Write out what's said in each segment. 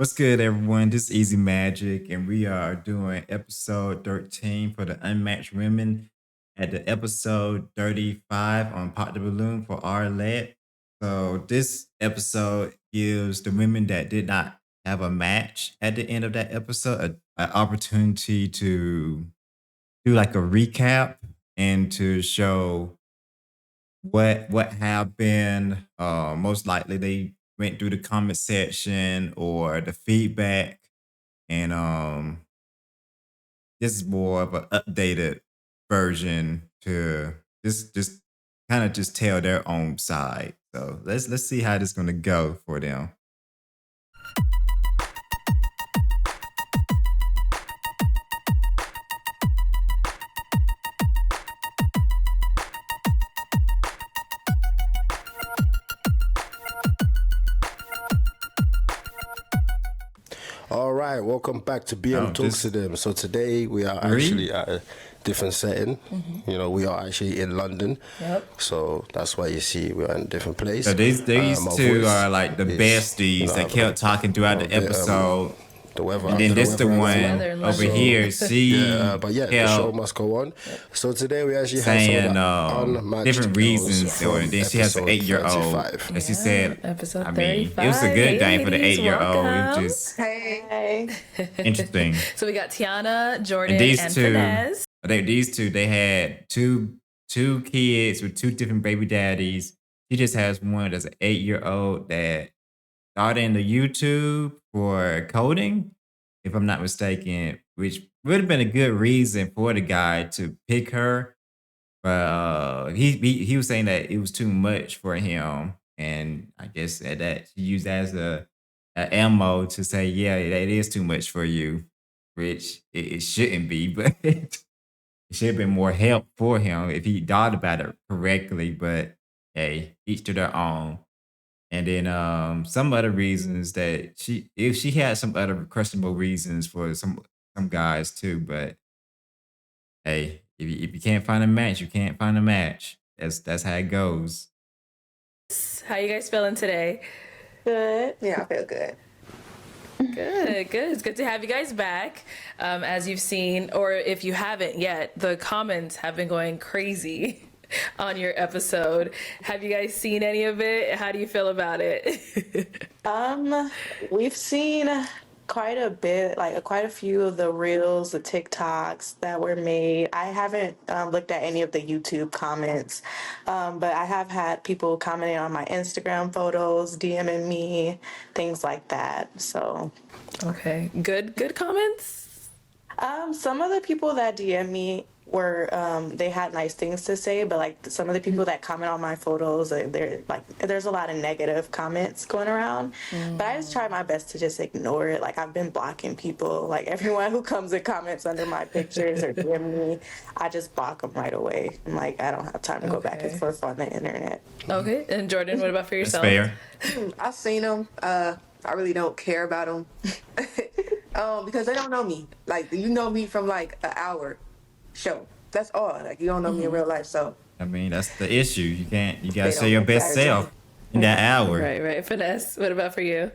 What's good, everyone? This is Easy Magic, and we are doing episode 13 for the Unmatched Women at the episode 35 on Pop the Balloon for our led. So, this episode gives the women that did not have a match at the end of that episode an opportunity to do like a recap and to show what happened. Most likely they went through the comment section or the feedback, and this is more of an updated version to just kind of just tell their own side. So let's see how this is gonna go for them. All right, welcome back to BM Talks to Them. So today we are actually at a different setting. You know, we are actually in London. Yep. So that's why you see we're in a different place. So these two are like the besties that kept talking throughout the episode. The weather, and then this the one over so, here. The show must go on. So today we actually saying have some different reasons, and then she has an 8-year-old. And she said, episode I mean, 35. it was a good day for the 8-year-old. Welcome. Which is Hey. interesting. So we got Tiana, Jordan, and and two, Finesse. these two, they had two kids with two different baby daddies. She just has one that's an 8-year-old that started in the YouTube for coding, if I'm not mistaken, which would have been a good reason for the guy to pick her. But he was saying that it was too much for him, and I guess that she used as a ammo to say, yeah, that is too much for you, which it shouldn't be, but it should have been more help for him if he thought about it correctly. But hey, each to their own. And then some other reasons that if she had some other questionable reasons for some guys too, but hey, if you can't find a match, you can't find a match. That's how it goes. How you guys feeling today? Good. Yeah, I feel good. Good. It's good to have you guys back. As you've seen, or if you haven't yet, the comments have been going crazy on your episode. Have you guys seen any of it? How do you feel about it? We've seen quite a bit, like quite a few of the reels, the TikToks that were made. I haven't looked at any of the YouTube comments, but I have had people commenting on my Instagram photos, DMing me, things like that. So, okay, good comments. Some of the people that DM me were they had nice things to say, but like some of the people that comment on my photos, there's a lot of negative comments going around. But I just try my best to just ignore it. Like I've been blocking people, like everyone who comes and comments under my pictures or DM me, I just block them right away. I'm like, I don't have time to go back and forth on the internet. Okay, and Jordan, what about for yourself? That's fair. I've seen them. I really don't care about them because they don't know me. Like you know me from like an hour show. That's all. Like you don't know me in real life, so I mean that's the issue. You gotta show your best self in that hour. Right. Finesse, what about for you?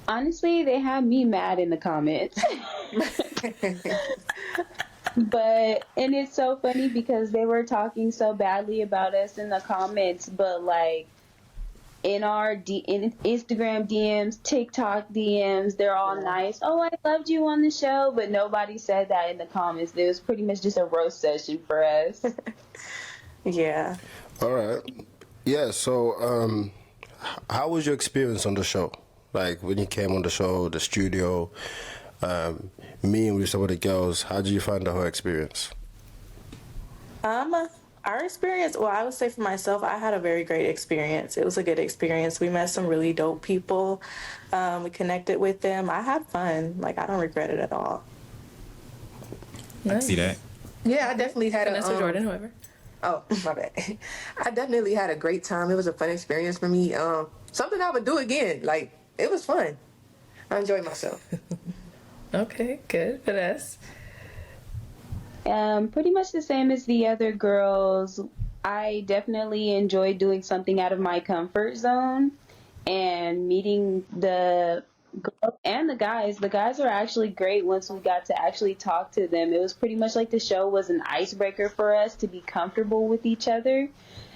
Honestly, they had me mad in the comments. And it's so funny because they were talking so badly about us in the comments, but like in our in Instagram DMs, TikTok DMs, they're all nice. Oh, I loved you on the show, but nobody said that in the comments. It was pretty much just a roast session for us. Yeah. All right. Yeah, so how was your experience on the show? Like when you came on the show, the studio, meeting with some of the girls, how did you find the whole experience? Our experience, well, I would say for myself, I had a very great experience. It was a good experience. We met some really dope people. We connected with them. I had fun. Like, I don't regret it at all. I can see that. Yeah, I definitely had Vanessa, Jordan, whoever. Oh, my bad. I definitely had a great time. It was a fun experience for me. Something I would do again. Like, it was fun. I enjoyed myself. Okay, good. Finesse. Pretty much the same as the other girls. I definitely enjoyed doing something out of my comfort zone. and meeting the girls and the guys. The guys were actually great once we got to actually talk to them. It was pretty much like the show was an icebreaker for us to be comfortable with each other.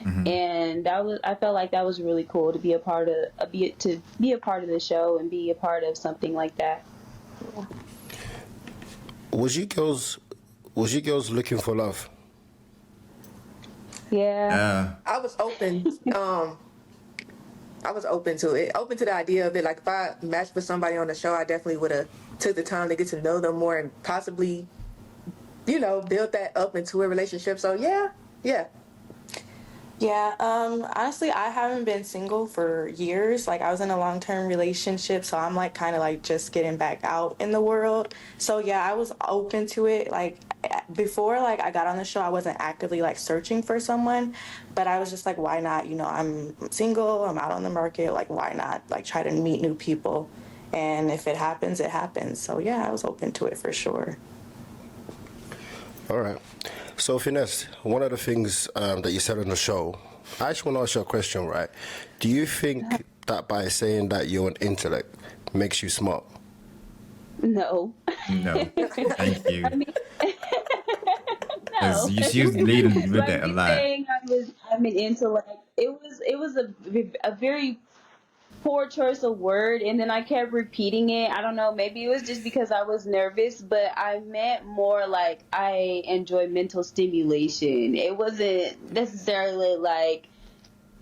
And I felt like that was really cool to be a part of a part of the show and be a part of something like that. Was you girls looking for love? Yeah. I was open. I was open to it, open to the idea of it. Like if I matched with somebody on the show, I definitely would have took the time to get to know them more and possibly, build that up into a relationship. So yeah. Yeah, honestly, I haven't been single for years. Like, I was in a long-term relationship, so I'm like kind of like just getting back out in the world. So yeah, I was open to it. Like before, like I got on the show, I wasn't actively like searching for someone, but I was just like, why not? I'm single, I'm out on the market. Like, why not? Like, try to meet new people, and if it happens, it happens. So yeah, I was open to it for sure. All right. So, Finesse, one of the things that you said on the show, I actually want to ask you a question, right? Do you think that by saying that you're an intellect makes you smart? No. No, thank you. I mean, Because no. you lead with Like that a me lot. saying I'm an intellect. It was a very poor choice of word, and then I kept repeating it. I don't know, maybe it was just because I was nervous, but I meant more like I enjoy mental stimulation. It wasn't necessarily like,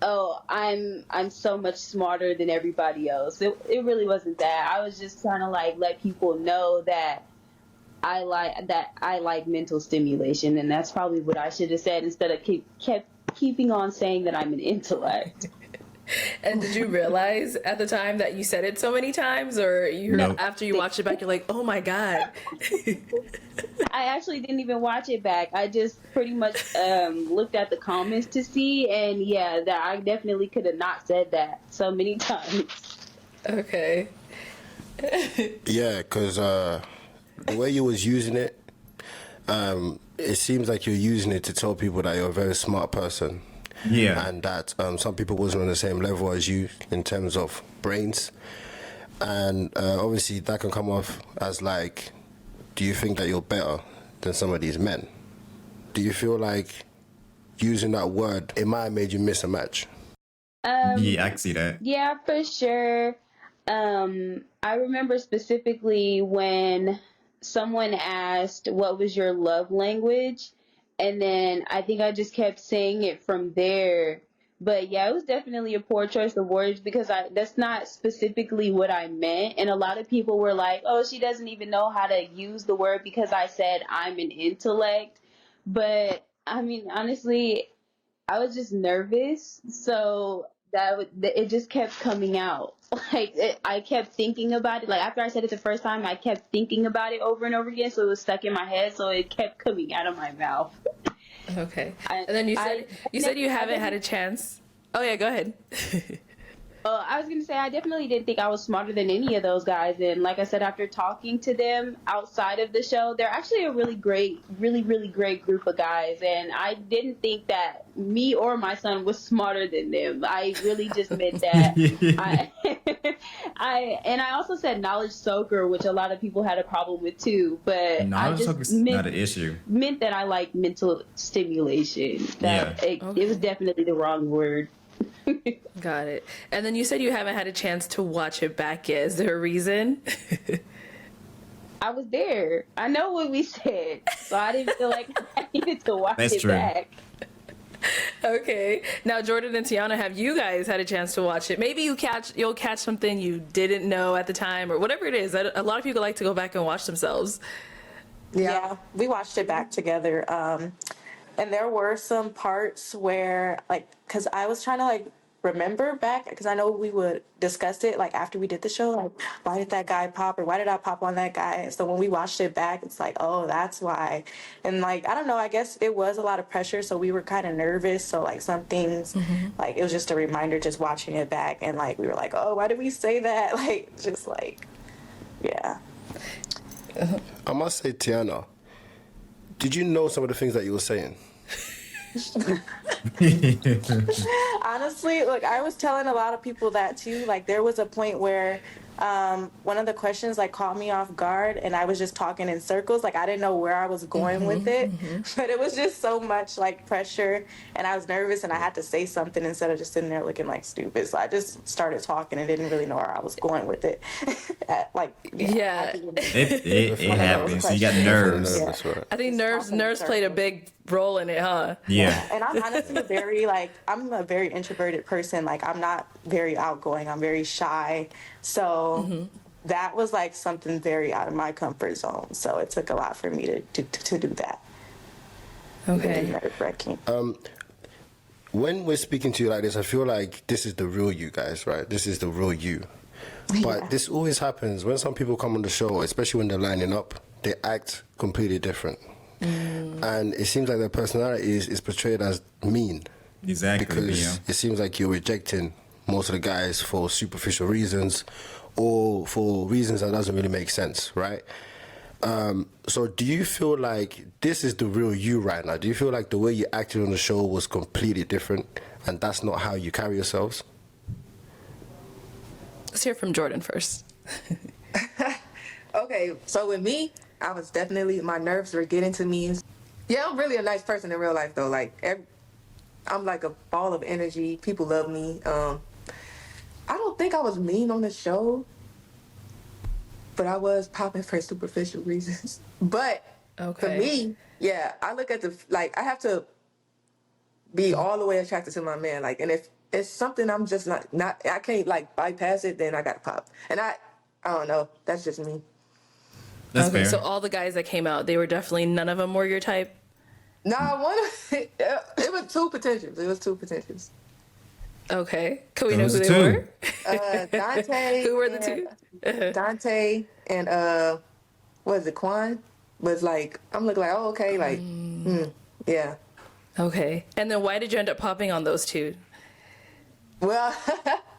oh, I'm so much smarter than everybody else. It really wasn't that. I was just trying to like let people know that I like mental stimulation, and that's probably what I should have said instead of keeping on saying that I'm an intellect. And did you realize at the time that you said it so many times, or No. after you watched it back, you're like, oh my God. I actually didn't even watch it back. I just pretty much looked at the comments to see, and yeah, that I definitely could have not said that so many times. Okay. Yeah, because the way you was using it, it seems like you're using it to tell people that you're a very smart person. Yeah. And that some people wasn't on the same level as you in terms of brains. And obviously that can come off as like, do you think that you're better than some of these men? Do you feel like using that word, it might have made you miss a match? Yeah, I can see that. Yeah, for sure. I remember specifically when someone asked, what was your love language? And then I think I just kept saying it from there. But yeah, it was definitely a poor choice of words because that's not specifically what I meant. And a lot of people were like, oh, she doesn't even know how to use the word because I said I'm an intellect. But I mean, honestly, I was just nervous. So it just kept coming out. I kept thinking about it. Like after I said it the first time, I kept thinking about it over and over again. So it was stuck in my head. So it kept coming out of my mouth. Okay. And then you said you haven't had a chance. Oh yeah, go ahead. I was going to say, I definitely didn't think I was smarter than any of those guys. And like I said, after talking to them outside of the show, they're actually a really great, really, really great group of guys. And I didn't think that me or my son was smarter than them. I really just meant that. I also said knowledge soaker, which a lot of people had a problem with too. But Knowledge soaker is not an issue. Meant that I like mental stimulation. It was definitely the wrong word. Got it. And then you said you haven't had a chance to watch it back yet. Is there a reason? I was there. I know what we said, so I didn't feel like I needed to watch it back. Okay. Now, Jordan and Tiana, have you guys had a chance to watch it? Maybe you'll catch something you didn't know at the time, or whatever it is. A lot of people like to go back and watch themselves. Yeah, we watched it back together. And there were some parts where, like, because I was trying to, like, remember back, because I know we would discuss it, like, after we did the show, like, why did that guy pop, or why did I pop on that guy? So when we watched it back, it's like, oh, that's why. And, like, I don't know, I guess it was a lot of pressure, so we were kind of nervous. So, like, some things, like, it was just a reminder just watching it back. And, like, we were like, oh, why did we say that? Like, just, like, yeah. I must say, Tiana, did you know some of the things that you were saying? Honestly, look, I was telling a lot of people that too. Like, there was a point where one of the questions like caught me off guard, and I was just talking in circles. Like, I didn't know where I was going with it, but it was just so much like pressure, and I was nervous, and I had to say something instead of just sitting there looking like stupid. So I just started talking and didn't really know where I was going with it. Yeah. It happens. You got nerves. Nervous, right? I think nerves played a big role in it, huh? Yeah. And I'm honestly I'm a very introverted person. Like, I'm not very outgoing. I'm very shy. So that was like something very out of my comfort zone. So it took a lot for me to do that. Okay. Nerve-wracking. When we're speaking to you like this, I feel like this is the real you guys, right? This is the real you. But this always happens when some people come on the show, especially when they're lining up, they act completely different. And it seems like their personality is portrayed as mean. Exactly. Because it seems like you're rejecting most of the guys for superficial reasons or for reasons that doesn't really make sense, right? So do you feel like this is the real you right now? Do you feel like the way you acted on the show was completely different and that's not how you carry yourselves? Let's hear from Jordan first. Okay, so with me, I was definitely, my nerves were getting to me. Yeah, I'm really a nice person in real life, though. Like, I'm like a ball of energy. People love me. I don't think I was mean on the show, but I was popping for superficial reasons. But for me, yeah, I look at I have to be all the way attracted to my man. Like, and if it's something I'm just not, I can't like bypass it, then I gotta pop. And I don't know. That's just me. That's fair. So all the guys that came out, they were definitely, none of them were your type? Nah, it was two potentials. It was two potentials. Okay. Can we know Those who they two. were? Dante. Who were the two? Dante and what is it, Quan? Was like, I'm looking like, oh, okay, like, yeah. Okay. And then why did you end up popping on those two? Well,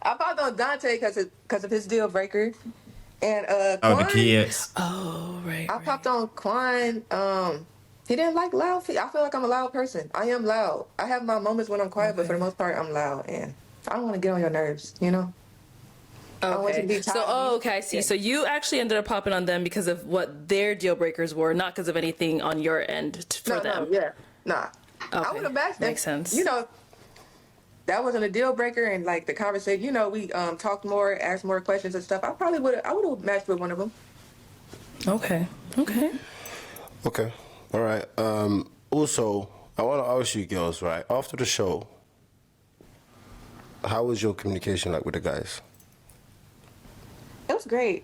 I popped on Dante because of his deal breaker. And Oh, Quan, the kids. Oh, right. I popped on Quan. He didn't like loud. I feel like I'm a loud person. I am loud. I have my moments when I'm quiet, but for the most part, I'm loud. And I don't want to get on your nerves, you know? I want you to be Okay. So, tired. okay, I see. Yeah. So you actually ended up popping on them because of what their deal breakers were, not because of anything on your end for them. Yeah. Nah. I Okay. would have matched them. Makes sense. You know, that wasn't a deal breaker, and like the conversation, you know, we talked more, asked more questions and stuff. I would have matched with one of them. Okay. Okay. Okay. All right. Also, I want to ask you girls, right? After the show, how was your communication like with the guys? It was great.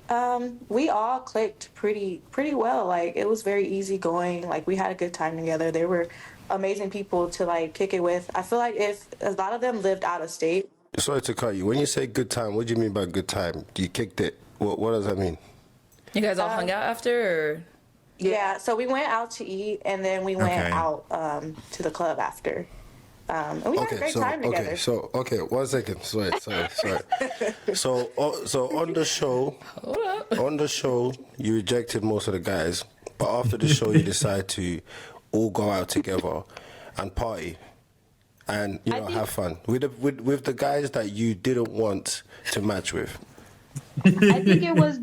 We all clicked pretty well. Like, it was very easy going. Like, we had a good time together. They were amazing people to like kick it with. I feel like if a lot of them lived out of state. Sorry to cut you. When you say good time, what do you mean by good time? You kicked it. What does that mean? You guys all hung out after, or? Yeah, so we went out to eat, and then we went Okay. out to the club after. And we had a great time together. Okay, 1 second. Sorry. So on the show, you rejected most of the guys, but after the show, you decide to all go out together and party and have fun with the guys that you didn't want to match with. I think it was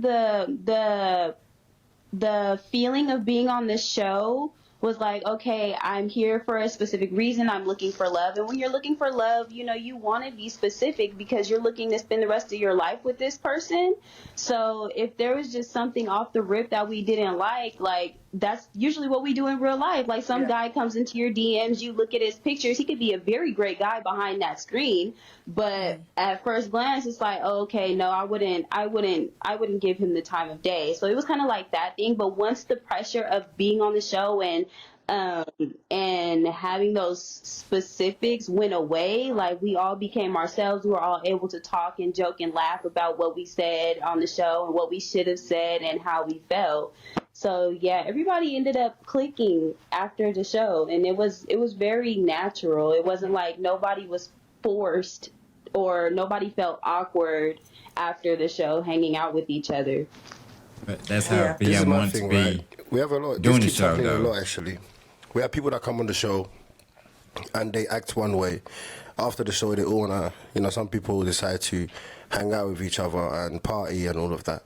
the feeling of being on this show was like, okay, I'm here for a specific reason. I'm looking for love. And when you're looking for love, you know, you want to be specific because you're looking to spend the rest of your life with this person. So if there was just something off the rip that we didn't like that's usually what we do in real life. Like some guy comes into your DMs, you look at his pictures. He could be a very great guy behind that screen, but at first glance, it's like, oh, okay, no, I wouldn't give him the time of day. So it was kind of like that thing. But once the pressure of being on the show and having those specifics went away, like we all became ourselves. We were all able to talk and joke and laugh about what we said on the show and what we should have said and how we felt. So yeah, everybody ended up clicking after the show, and it was very natural. It wasn't like nobody was forced or nobody felt awkward after the show hanging out with each other. But that's how This is BM my wants to thing, be. right? We have a lot. doing This the keeps show, happening a though. lot, actually. We have people that come on the show and they act one way, after the show, they all wanna, some people decide to hang out with each other and party and all of that.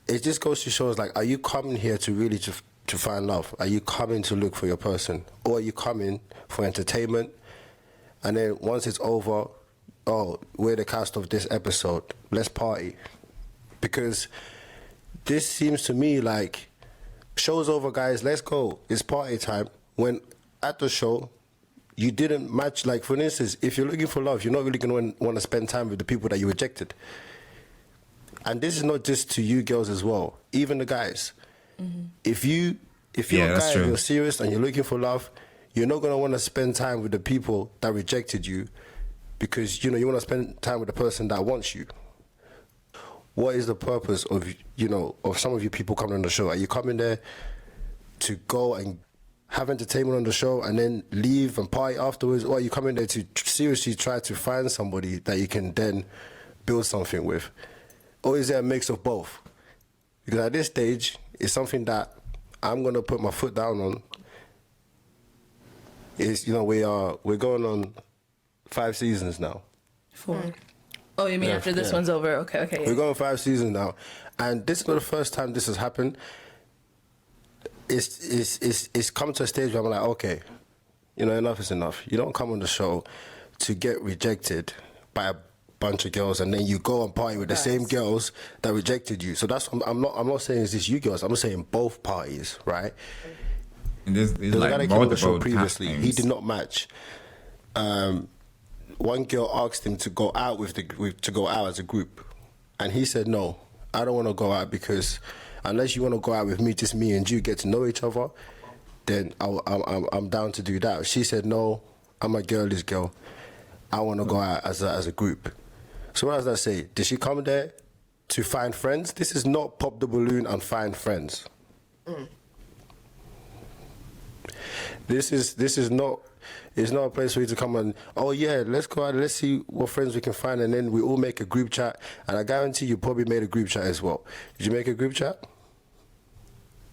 It just goes to show us, like, are you coming here to really to find love? Are you coming to look for your person, or are you coming for entertainment? And then once it's over, oh, we're the cast of this episode. Let's party, because this seems to me like show's over, guys. Let's go. It's party time. When at the show, you didn't match. Like, for instance, if you're looking for love, you're not really going to want to spend time with the people that you rejected. And this is not just to you girls as well, even the guys. Mm-hmm. If you're a guy and you're serious and you're looking for love, you're not going to want to spend time with the people that rejected you, because, you want to spend time with the person that wants you. What is the purpose of, of some of you people coming on the show? Are you coming there to go and have entertainment on the show and then leave and party afterwards? Or are you coming there to seriously try to find somebody that you can then build something with? Or is there a mix of both? Because at this stage, it's something that I'm going to put my foot down on. Is, we're going on 5 seasons now. 4. Oh, you mean after this one's over? Okay. Yeah. We're going 5 seasons now. And this is not the first time this has happened. It's come to a stage where I'm like, okay, enough is enough. You don't come on the show to get rejected by a bunch of girls and then you go and party with the same girls that rejected you. So that's, I'm not saying it's just you girls. I'm saying both parties, right? And there's the like guy that came on the show multiple previously, times. he did not match. One girl asked him to go out to go out as a group, and he said, no, I don't want to go out, because unless you want to go out with me, just me and you get to know each other, then I'm down to do that. She said, no, I'm a girlish girl. I want to go out as a group. So what does that say? Did she come there to find friends? This is not pop the balloon and find friends. This is not. It's not a place for you to come and, oh yeah, let's go out, let's see what friends we can find, and then we all make a group chat. And I guarantee you probably made a group chat as well. Did you make a group chat?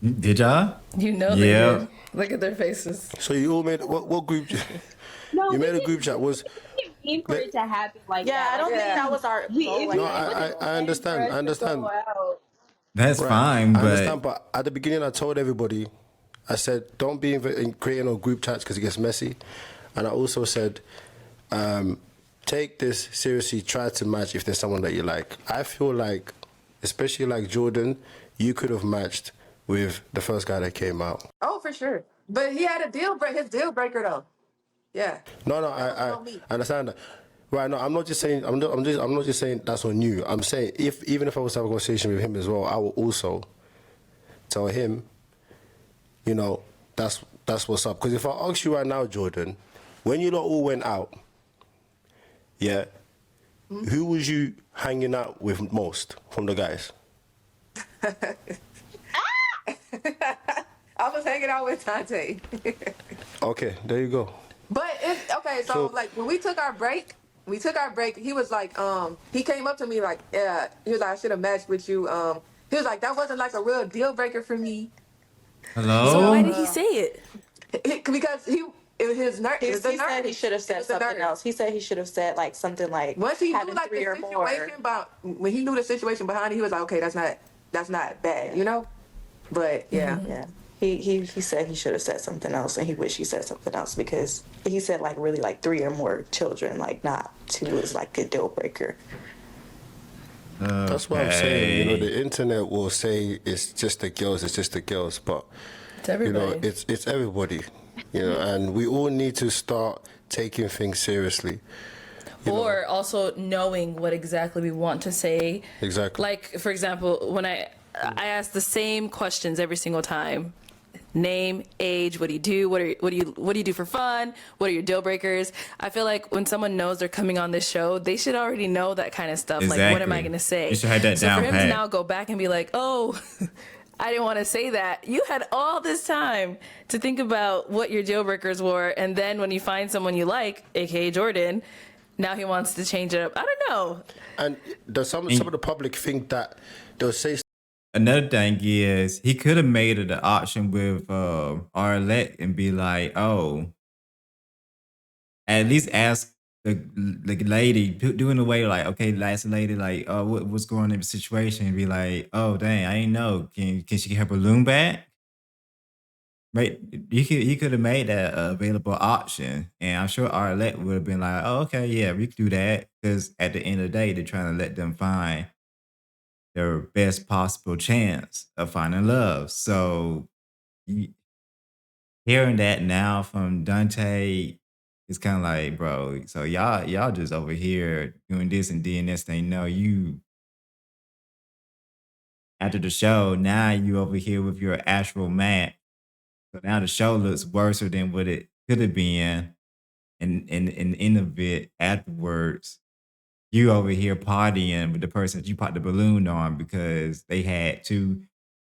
Did y'all? They did. Look at their faces. So you all made what group? No, you made a group chat. Was mean for it to happen like that. I don't think that was our goal. No, I understand. That's Right. fine, I but understand, but at the beginning I told everybody, I said, don't be creating no group chats because it gets messy. And I also said, take this seriously, try to match if there's someone that you like. I feel like, especially like Jordan, you could have matched with the first guy that came out. Oh, for sure. But he had his deal breaker though. Yeah. No, I understand that. Right, no, I'm not just saying. I'm not just saying that's on you. I'm saying even if I was to have a conversation with him as well, I will also tell him, that's what's up. Because if I ask you right now, Jordan, when you lot all went out, who was you hanging out with most from the guys? I was hanging out with Tante. Okay, there you go. But so like when we took our break, he was like, he came up to me like, yeah, he was like, I should have matched with you. He was like, that wasn't like a real deal breaker for me. hello? So why did he say it? Because it was his nerve. He said he should have said something else. He said he should have said like something like once he knew having like 3 the or more. situation when he knew the situation behind it, he was like, okay, that's not bad, But yeah. Yeah. He said he should have said something else, and he wished he said something else, because he said like really like 3 or more children, like not 2 is like a deal breaker. That's what I'm saying. The internet will say it's just the girls, but It's everybody. it's everybody. And we all need to start taking things seriously. Or also knowing what exactly we want to say. Exactly. Like, for example, when I ask the same questions every single time. Name, age, what do you do? What do you do for fun? What are your deal breakers? I feel like when someone knows they're coming on this show, they should already know that kind of stuff. Exactly. Like, what am I going to say? You should have that so down for him pat. to now go back and be like, oh, I didn't want to say that. You had all this time to think about what your deal breakers were, and then when you find someone you like, aka Jordan, now he wants to change it up. I don't know. And some of the public think that they'll say. Another thing is he could have made it an option with Arlette and be like, oh, at least ask the lady doing the way like, okay, last lady, like, oh, what's going on in the situation? And be like, oh, dang, I ain't know. Can she get her balloon back? Right? You could have made that a available option, and I'm sure Arlette would have been like, oh, okay, yeah, we could do that. Because at the end of the day, they're trying to let them find their best possible chance of finding love. So y- hearing that now from Dante, it's kind of like, bro, so y'all just over here doing this and doing this thing. No, you after the show, now you over here with your actual match. So now the show looks worse than what it could have been. And in the end of it afterwards, you over here partying with the person that you popped the balloon on because they had two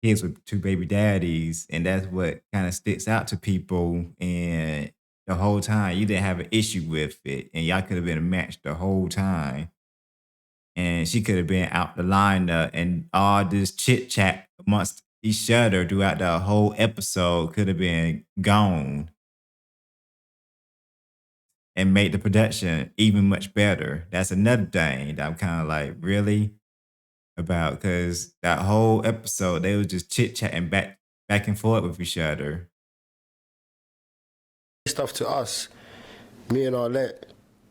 kids with two baby daddies, and that's what kind of sticks out to people. And the whole time you didn't have an issue with it, and y'all could have been a match the whole time. And she could have been out the lineup, and all this chit chat amongst each other throughout the whole episode could have been gone and made the production even much better. That's another thing that I'm kind of like, really? About because that whole episode they was just chit chatting back and forth with each other. Stuff to us, me and Arlette,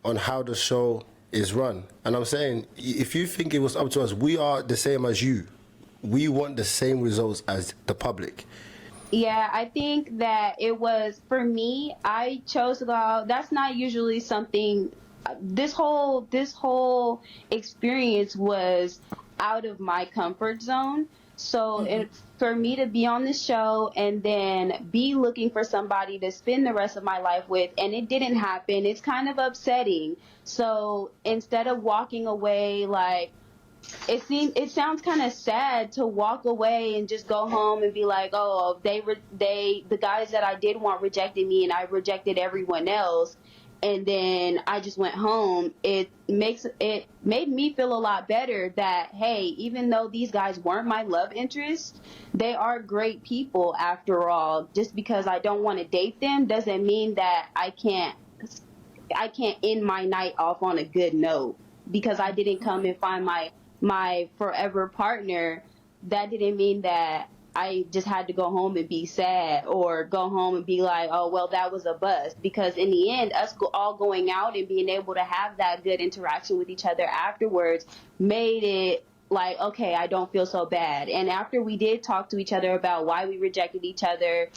on how the show is run. And I'm saying, if you think it was up to us, we are the same as you. We want the same results as the public. Yeah, I think that it was for me. I chose to go out. That's not usually something. This whole experience was out of my comfort zone. So for me to be on the show and then be looking for somebody to spend the rest of my life with, and it didn't happen, it's kind of upsetting. So instead of walking away like it sounds kind of sad to walk away and just go home and be like, oh, the guys that I did want rejected me and I rejected everyone else, and then I just went home. It made me feel a lot better that, hey, even though these guys weren't my love interest, they are great people after all. Just because I don't want to date them doesn't mean that I can't end my night off on a good note because I didn't come and find my forever partner. That didn't mean that I just had to go home and be sad or go home and be like, oh, well, that was a bust. Because in the end, all going out and being able to have that good interaction with each other afterwards made it like, okay, I don't feel so bad. And after we did talk to each other about why we rejected each other,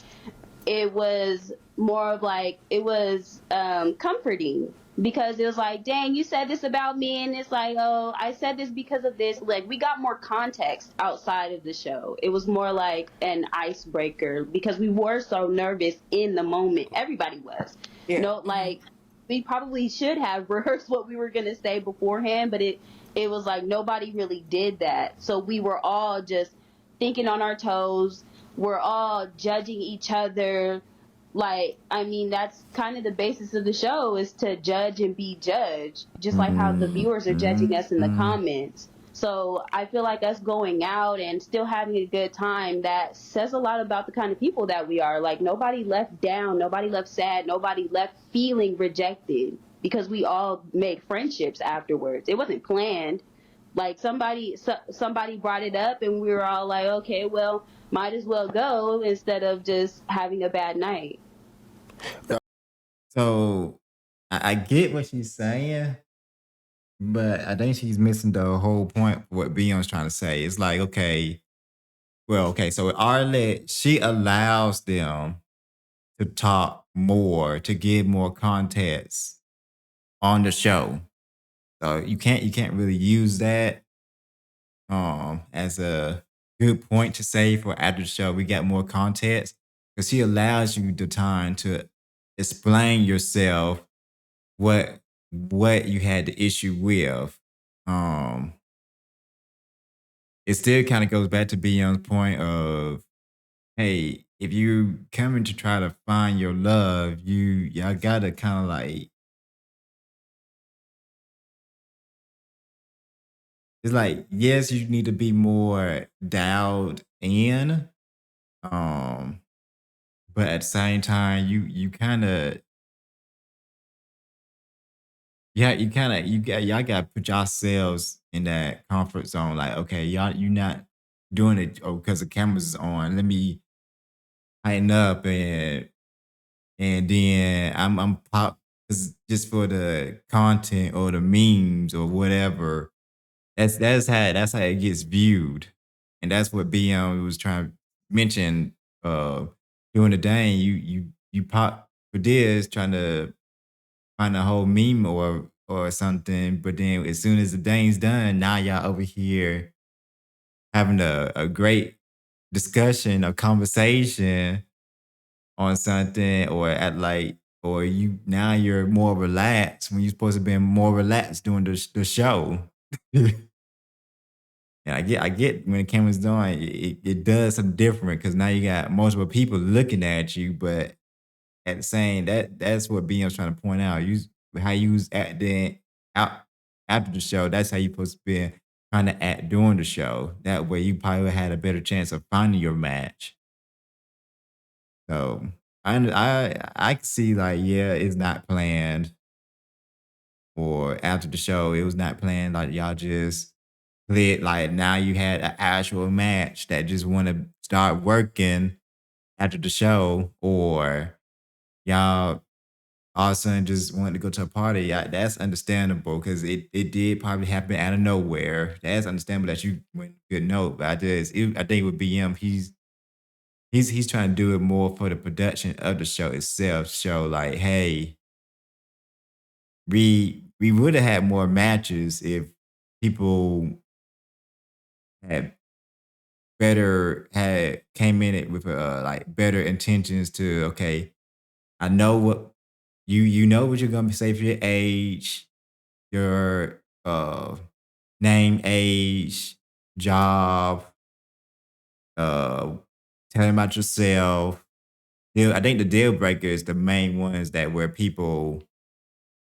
it was more of like it was comforting because it was like, dang, you said this about me, and it's like, oh, I said this because of this. Like, we got more context outside of the show. It was more like an icebreaker because we were so nervous in the moment. Everybody was. Yeah. No, like, we probably should have rehearsed what we were gonna say beforehand, but it was like nobody really did that. So we were all just thinking on our toes. We're all judging each other. Like, I mean, that's kind of the basis of the show, is to judge and be judged, just like how the viewers are judging us in the comments. So I feel like us going out and still having a good time, that says a lot about the kind of people that we are. Like, nobody left down, nobody left sad, nobody left feeling rejected, because we all made friendships afterwards. It wasn't planned. Like, somebody brought it up and we were all like, okay, well, might as well go instead of just having a bad night. So I get what she's saying, but I think she's missing the whole point of what Beyonce's trying to say. It's like, okay, well, okay, so Arlette, she allows them to talk more, to give more context on the show. So you can't really use that as a good point to say for after the show we got more context, because she allows you the time to explain yourself what you had the issue with. Um it still kind of goes back to Beyond's point of, hey, if you coming to try to find your love, y'all gotta kind of like, it's like, yes, you need to be more dialed in. Um, but at the same time, you kind of Yeah, y'all got to put yourselves in that comfort zone. Like, okay, y'all, you not doing it because the camera's is on. Let me tighten up and then I'm pop just for the content or the memes or whatever. That's how it gets viewed, and that's what BM was trying to mention. Doing the dang, you pop for this trying to find a whole meme or something, but then as soon as the dang's done, now y'all over here having a great discussion or conversation on something or at like or you now you're more relaxed when you're supposed to be more relaxed during the show. And I get when the camera's done, it does something different because now you got multiple people looking at you, but at the same that's what BM's trying to point out. Use how you was acting out after the show. That's how you supposed to be trying to act during the show. That way you probably had a better chance of finding your match. So I can see like yeah, it's not planned. Or after the show, it was not planned. Like y'all just lit. Like now you had an actual match that just want to start working after the show, or y'all all of a sudden just wanted to go to a party. Yeah, that's understandable because it did probably happen out of nowhere. That's understandable that you went good note. But I think with BM, he's trying to do it more for the production of the show itself. Show like, hey, we would have had more matches if people had had came in it with like better intentions to okay, I know what you know what you're gonna say for your age, your name, age, job, uh telling about yourself. I think the deal breaker is the main ones that where people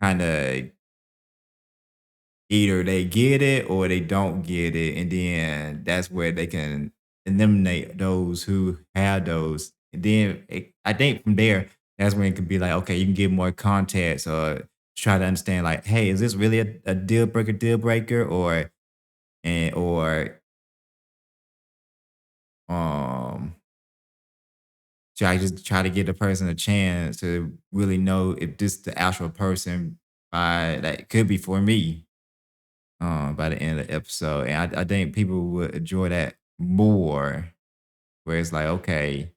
kind of either they get it or they don't get it, and then that's where they can eliminate those who have those. And then I think from there, that's when it could be like, okay, you can give more context or try to understand, like, hey, is this really a deal breaker, or um, should I just try to give the person a chance to really know if this the actual person that could be for me by the end of the episode. And I think people would enjoy that more. Where it's like, okay,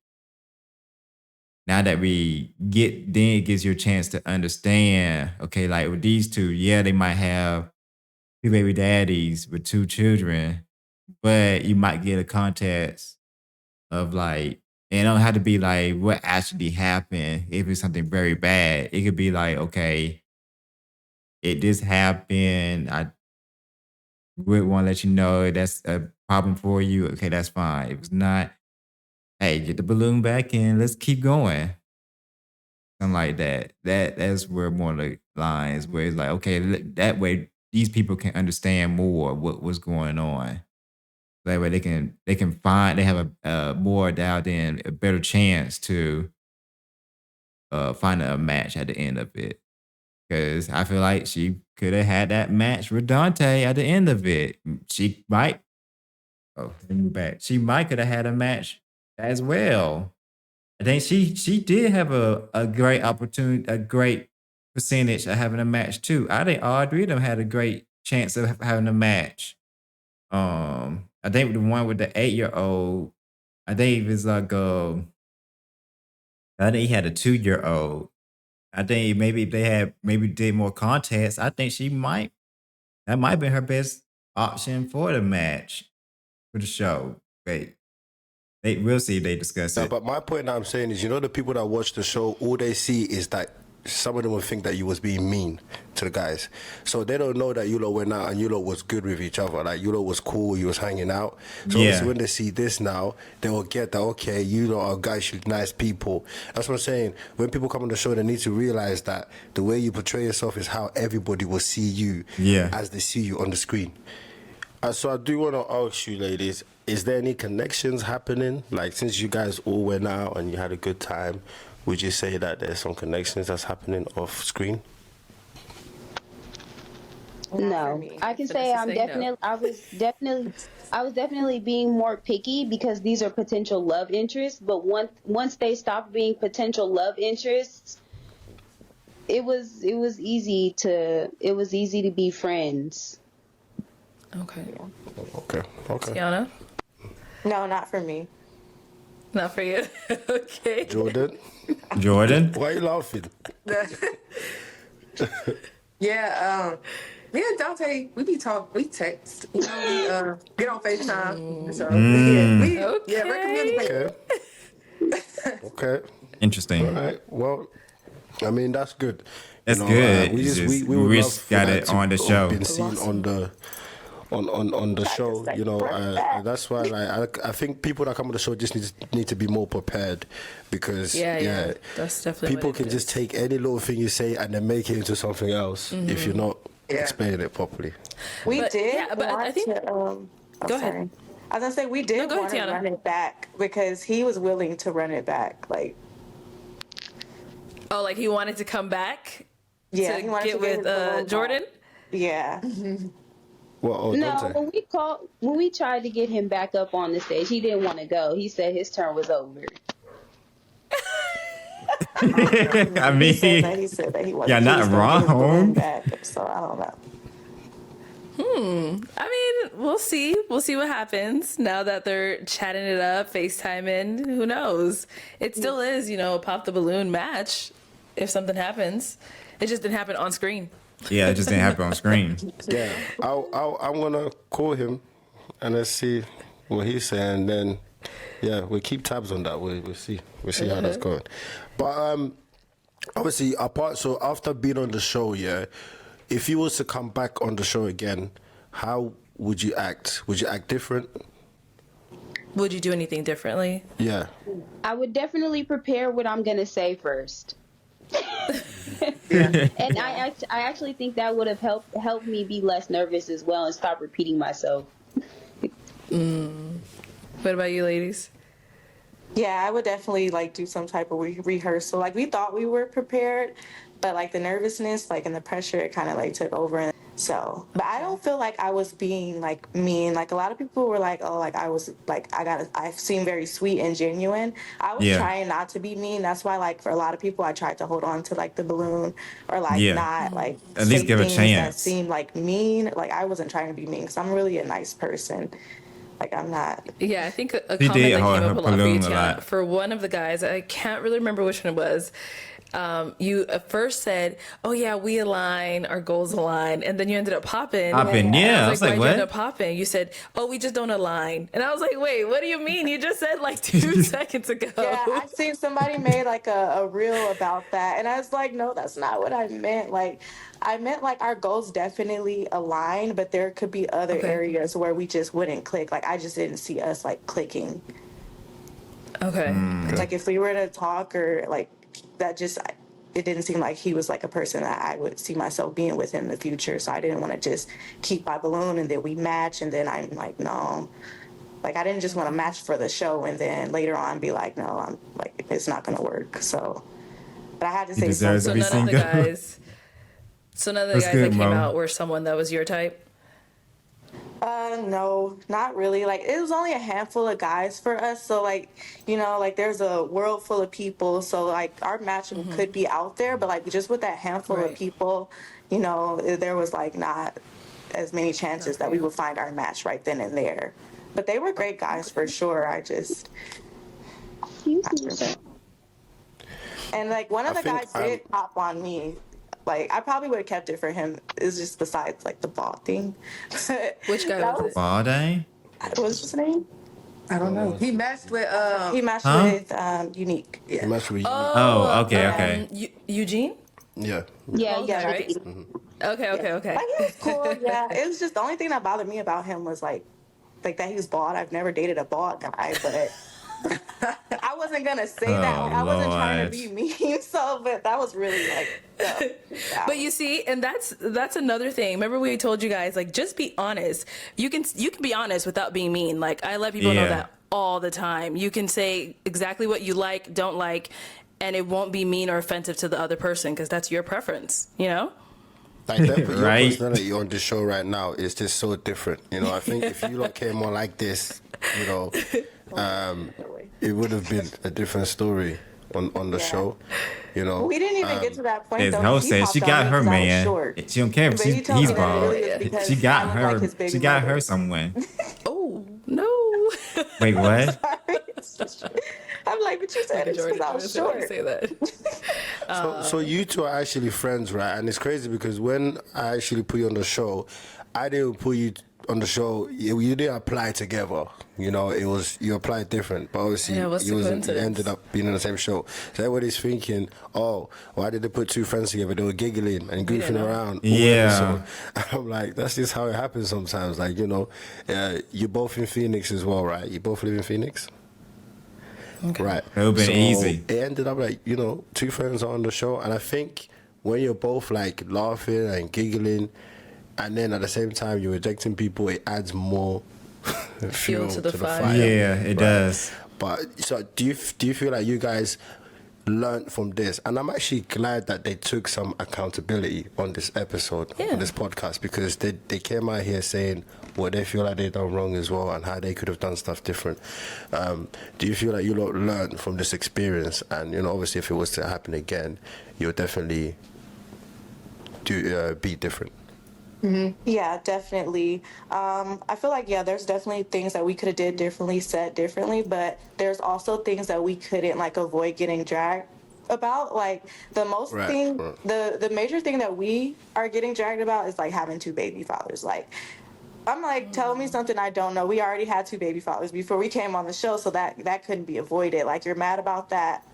now that we get, then it gives you a chance to understand, okay, like with these two, yeah, they might have two baby daddies with two children, but you might get a context of like, and it don't have to be like what actually happened if it's something very bad. It could be like, okay, it just happened. I would want to let you know that's a problem for you. Okay, that's fine. If it's not, hey, get the balloon back in. Let's keep going. Something like that. That's where more of the lines where it's like, okay, that way these people can understand more what's going on. That way they can find they have a more dialed in a better chance to find a match at the end of it. Because I feel like she could have had that match with Dante at the end of it. She might. Oh, let me move back. She might could have had a match as well. I think she did have a great opportunity, a great percentage of having a match too. I think all three of them had a great chance of having a match. I think the one with the 8-year-old, I think it was like I think he had a 2-year old. I think maybe if they had maybe did more contests, I think that might have been her best option for the match for the show. Wait, we'll see if they discuss No, it. but my point I'm saying is, you know, the people that watch the show, all they see is that some of them will think that you was being mean to the guys. So they don't know that you lot went out and you lot was good with each other. Like, you lot was cool, you was hanging out. So Yeah. obviously when they see this now, they will get that, okay, you lot are guys, you're nice people. That's what I'm saying. When people come on the show, they need to realize that the way you portray yourself is how everybody will see you as they see you on the screen. So I do want to ask you, ladies, is there any connections happening? Like, since you guys all went out and you had a good time, would you say that there's some connections that's happening off screen? Not for No, me. I can say Vanessa I'm say no. definitely. I was definitely being more picky because these are potential love interests. But once they stopped being potential love interests, it was easy to be friends. Okay. Okay. Okay. Tiana? No, not for me. Not for you. Okay. Jordan, Jordan? why are you laughing? Yeah, me and Dante, we text, you know, we get on FaceTime. So we're Okay. communicating. Okay. Okay. All Interesting. right. Well, I mean that's good. That's good. We It's just just we would we love just for got that it to on the have show. been seen on the on the show. like, You know, run back. that's why like I think people that come on the show just need to be more prepared because Yeah. That's definitely people what it can just is. take any little thing you say and then make it into something else if you're not Yeah. explaining it properly. We But, did yeah, but I want think- to. Go ahead. Sorry. I was gonna say we did go ahead, want to Tiana. run it back because he was willing to run it back. Like, Oh, like he wanted to come back yeah, to he wanted get to with his balloon Jordan? back. Yeah. Well, No, Dante. when we tried to get him back up on the stage, he didn't want to go. He said his turn was over. I He said that mean, he said that he wasn't. yeah, he not was gonna get his balloon wrong. back. So I don't know. I mean, we'll see. We'll see what happens now that they're chatting it up, FaceTiming. Who knows? It still is, a pop the balloon match if something happens. It just didn't happen on screen. Yeah, it just didn't happen on screen. Yeah, I'm gonna call him and let's see what he's saying. Then, yeah, we'll keep tabs on that. We'll see how that's going. But obviously, so after being on the show, yeah, if you was to come back on the show again, how would you act? Would you act different? Would you do anything differently? Yeah. I would definitely prepare what I'm gonna say first. And I actually think that would have helped me be less nervous as well and stop repeating myself. What about you, ladies? Yeah, I would definitely like do some type of rehearsal. Like we thought we were prepared, but like the nervousness, like and the pressure, it kind of like took over. So, but I don't feel like I was being like mean. Like a lot of people were like, oh, like I was like I seem very sweet and genuine. I was Yeah. trying not to be mean. That's why like for a lot of people, I tried to hold on to like the balloon or like Yeah. not like At least say give a things that chance. seemed like mean. Like I wasn't trying to be mean because I'm really a nice person. Like I'm not. Yeah, I think a She comment did that hold came her up a lot for you, balloon a Tiana. lot. For one of the guys, I can't really remember which one it was. You at first said, "Oh yeah, we align, our goals align," and then you ended up popping. Popping, yeah. I was like, "Why'd you what?" end up popping?" You said, "Oh, we just don't align," and I was like, "Wait, what do you mean? You just said like 2 seconds ago." Yeah, I seen somebody made like a reel about that, and I was like, no, that's not what I meant. Like, I meant like our goals definitely align, but there could be other Okay. areas where we just wouldn't click. Like, I just didn't see us like clicking. Okay. Like, if we were to talk or like that, just it didn't seem like he was like a person that I would see myself being with in the future. So I didn't want to just keep my balloon and then we match, and then I'm like, no. Like, I didn't just want to match for the show and then later on be like, no, I'm like, it's not going to work. So, but I had to say deserves So to be something. none of the single. guys. So none of the That's guys good, that came Mo. out were someone that was your type. No, not really. Like, it was only a handful of guys for us. So, like, like there's a world full of people. So, like, our match could be out there, but like just with that handful Right. of people, there was like not as many chances that we would find our match right then and there. But they were great guys for sure. I just, and like one of I the think guys did pop on me. Like, I probably would have kept it for him. It's just besides like the ball thing. Which guy That was it? All day? What's his name? I don't know. He matched with He matched Huh? with Unique. You match with Oh, okay. Eugene? yeah. Yeah, Okay, yeah. right? Okay. Like, it was cool. Yeah, it was just the only thing that bothered me about him was like that he was bald. I've never dated a bald guy, but I wasn't gonna say that. Like, I wasn't trying to Lord. be mean. So, but that was really like. Yeah. But you see, and that's another thing. Remember we told you guys, like, just be honest. You can be honest without being mean. Like, I let people know Yeah. that all the time. You can say exactly what you like, don't like, and it won't be mean or offensive to the other person because that's your preference, Like that, your right? personality on the show right now is just so different. You know, I think if you lot came on like this, you know, it would have been a different story on the Yeah. show. You know, We didn't even get to that point As though because host he said, she popped on got me her because I was man. short. She don't care if But he told he's me that it bald. really was She because I got look like her. his She baby got her mother. someone. Oh no. Wait, what? Sorry. I'm like, but you Look said at it's because Jordan. I I'm was gonna say why you short. say that. so you two are actually friends, right? And it's crazy because when I actually put you on the show, I didn't put you on the show. You didn't apply together. You know, it was you applied different, but obviously Yeah, what's the you coincidence? ended up being on the same show. So everybody's thinking, oh, why did they put two friends together? They were giggling and didn't goofing know. around all Yeah. episode. And I'm like, that's just how it happens sometimes. Like, you know, you're both in Phoenix as well, right? You both live in Phoenix. Right. That would've been So easy. it ended up like, you know, two friends on the show. And I think when you're both like laughing and giggling, and then at the same time you're rejecting people, it adds more fuel to to the the fire. fire. Yeah, it does. But so do you feel like you guys learned from this? And I'm actually glad that they took some accountability on this episode, Yeah. on this podcast, because they came out here saying what they feel like they done wrong as well and how they could have done stuff different. Do you feel like you lot learned from this experience? And you know, obviously, if it was to happen again, you'll definitely be different. Yeah, definitely. I feel like, yeah, there's definitely things that we could have did differently, said differently, but there's also things that we couldn't like avoid getting dragged about. Like the most Right, thing, right. the major thing that we are getting dragged about is like having two baby fathers. Like I'm like, tell me something I don't know. We already had two baby fathers before we came on the show, so that couldn't be avoided. Like you're mad about that.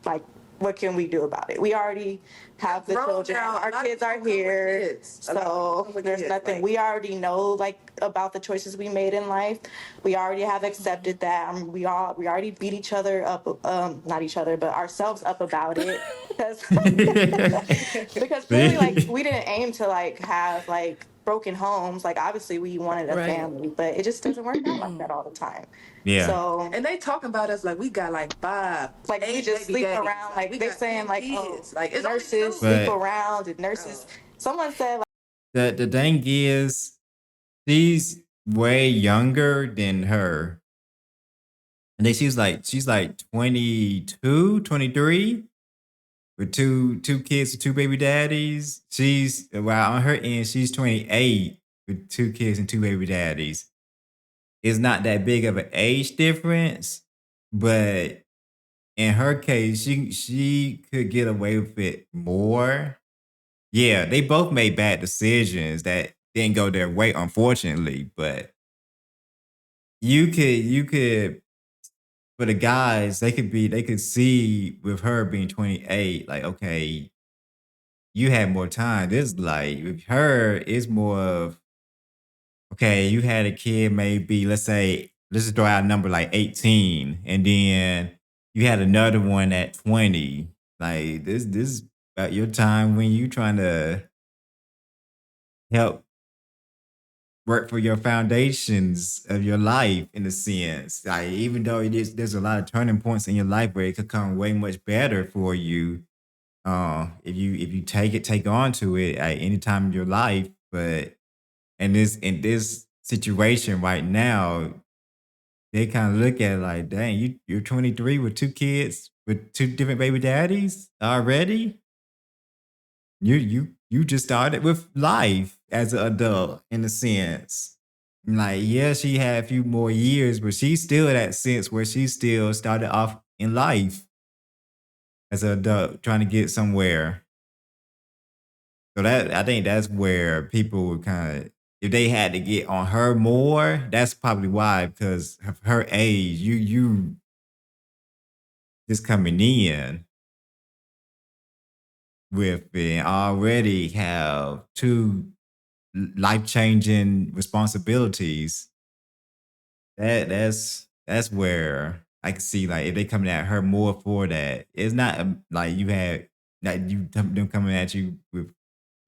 Like, what can we do about it? We already have the Grown children. now, a Our lot of kids are people come with here. kids. A lot of people So come with there's kids, nothing. like- We already know like about the choices we made in life. We already have accepted that. We already beat each other up, not each other, but ourselves up about it. Because clearly like we didn't aim to like have like broken homes. Like obviously we wanted a Right. family, but it just doesn't work out like that all the time. Yeah. So And they talking about us like we got like 5, like we 8 just baby sleep daddies. around. Like we they got saying 10 like, kids. oh, Like it's only nurses two. sleep But- around. And nurses. Someone said The thing is, she's way younger than her. And then she's like 22, 23 with two kids with two baby daddies. She's on her end, she's 28 with two kids and two baby daddies. It's not that big of an age difference, but in her case, she could get away with it more. Yeah, they both made bad decisions that didn't go their way, unfortunately. But you could for the guys, they could see with her being 28, like, okay, you had more time. This like with her, it's more of okay, you had a kid maybe, let's just throw out a number like 18, and then you had another one at 20. Like this is about your time when you trying to help work for your foundations of your life in a sense. Like even though there's a lot of turning points in your life where it could come way much better for you, if you take on to it at any time in your life. But in this situation right now, they kind of look at it like, dang, you're 23 with two kids with two different baby daddies already. You just started with life as an adult in a sense. Like, yeah, she had a few more years, but she's still at that sense where she still started off in life as an adult, trying to get somewhere. So that I think that's where people would kind of, if they had to get on her more, that's probably why, because of her age, you just coming in with it already have two life changing responsibilities. That's where I can see like if they coming at her more for that. It's not like you had like them coming at you with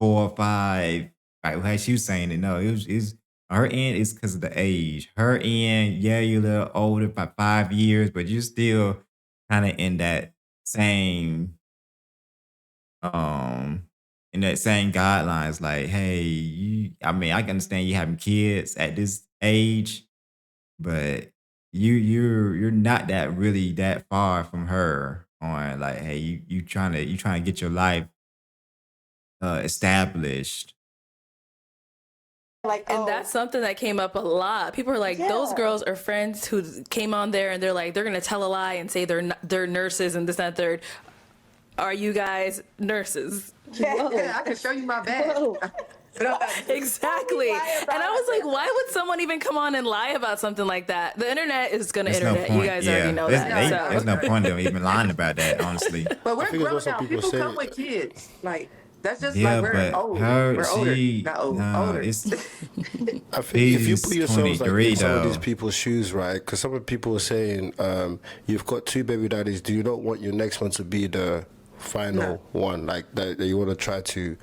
4 or 5. Like how she was saying it. No, it's on her end. It's because of the age. Her end, yeah, you're a little older by 5 years, but you're still kind of in that same um in that same guidelines, like, hey, I mean, I can understand you having kids at this age, but you're not that really that far from her on like, hey, you trying to get your life established. Like, And oh, that's something that came up a lot. People are like, those yeah. girls are friends who came on there and they're like, they're gonna tell a lie and say they're nurses and this and that third. Are you guys nurses? Yeah, I can show you my badge. Whoa. But I'm not- Exactly. lie And I about was like, it. why would someone even come on and lie about something like that? The internet is gonna There's no internet. You point. guys Yeah, already know there's, that. So there's no point in them even lying about that, honestly. But we're think it's grown also now. people People say- come with kids. Like that's just Yeah, like we're but old. her, We're older. she, Not old. no, Older. it's I think if you He's put yourselves like 23 in some of these though. people's shoes, right? Because some of the people are saying, you've got two baby daddies. Do you not want your next one to be the final one? Like that you want to try to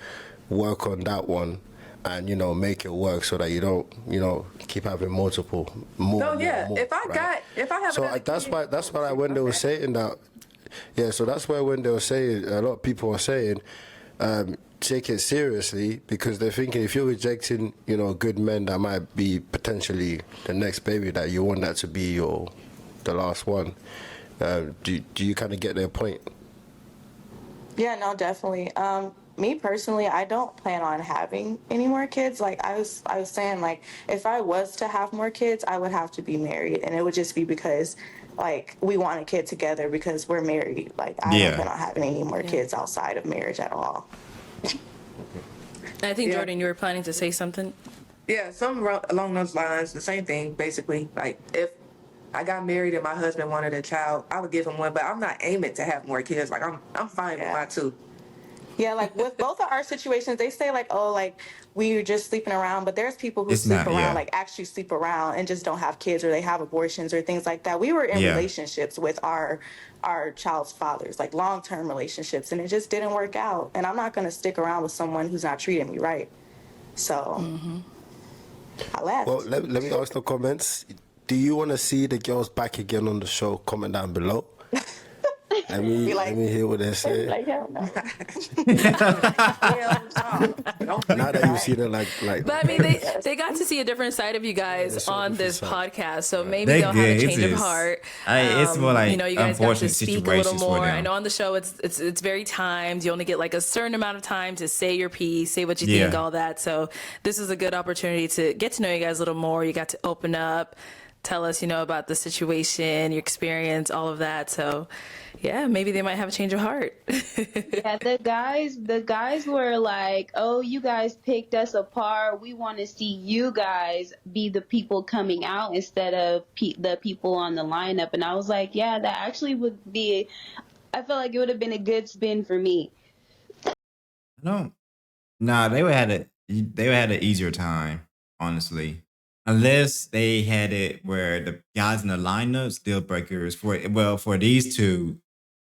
work on that one and make it work so that you don't keep having multiple more. No, yeah. more, If I right? have So another that's kid- why when they were saying that, yeah. So that's why when they were saying, a lot of people are saying, take it seriously because they're thinking if you're rejecting, good men that might be potentially the next baby that you want that to be the last one. Do you kind of get their point? Yeah, no, definitely. Me personally, I don't plan on having any more kids. Like I was saying, like if I was to have more kids, I would have to be married, and it would just be because, like, we want a kid together because we're married. Like I don't plan Yeah. on having any more kids outside of marriage at all. I think Yeah. Jordan, you were planning to say something. Yeah, along those lines. The same thing, basically. Like if I got married and my husband wanted a child, I would give him one. But I'm not aiming to have more kids. Like I'm fine with my two. Yeah, like with both of our situations, they say like, oh, like we're just sleeping around, but there's people who It's sleep not, around, yeah. like actually sleep around and just don't have kids or they have abortions or things like that. We were in Yeah. relationships with our child's fathers, like long-term relationships, and it just didn't work out. And I'm not going to stick around with someone who's not treating me right. So I left. Well, let me ask the comments. Do you want to see the girls back again on the show? Comment down below. Let me hear what they're saying. Like, hell no. Now that you've seen it, like But I mean, they got to see a different side of you guys saw a on this different podcast, so maybe They they'll have a good. change of It's- heart. it's more like you know, you guys got to unfortunate speak a little situations for more. them. I know on the show it's very timed. You only get like a certain amount of time to say your piece, say what you Yeah. think, all that. So this is a good opportunity to get to know you guys a little more. You got to open up, tell us, about the situation, your experience, all of that. So yeah, maybe they might have a change of heart. Yeah, the guys were like, "Oh, you guys picked us apart. We want to see you guys be the people coming out instead of the people on the lineup." And I was like, "Yeah, that actually would be. I feel like it would have been a good spin for me." No, nah, they would had an easier time, honestly. Unless they had it where the guys in the lineups deal breakers for these two,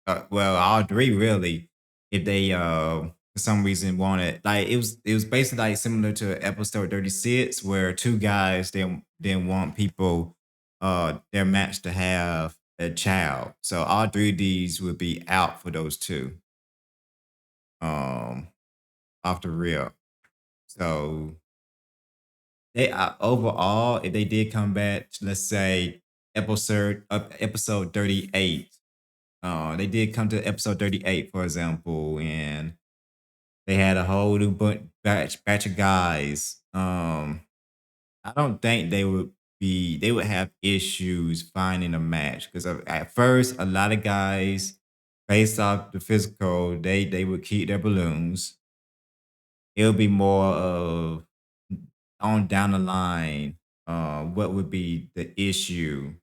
all three really. If they for some reason wanted like it was basically like similar to episode 36 where two guys didn't want people their match to have a child. So all three of these would be out for those two. Um off the rip. So they overall, if they did come back, let's say episode 38. They did come to episode 38, for example, and they had a whole new batch of guys. I don't think they would have issues finding a match because at first a lot of guys, based off the physical, they would keep their balloons. It'll be more of on down the line, what would be the issue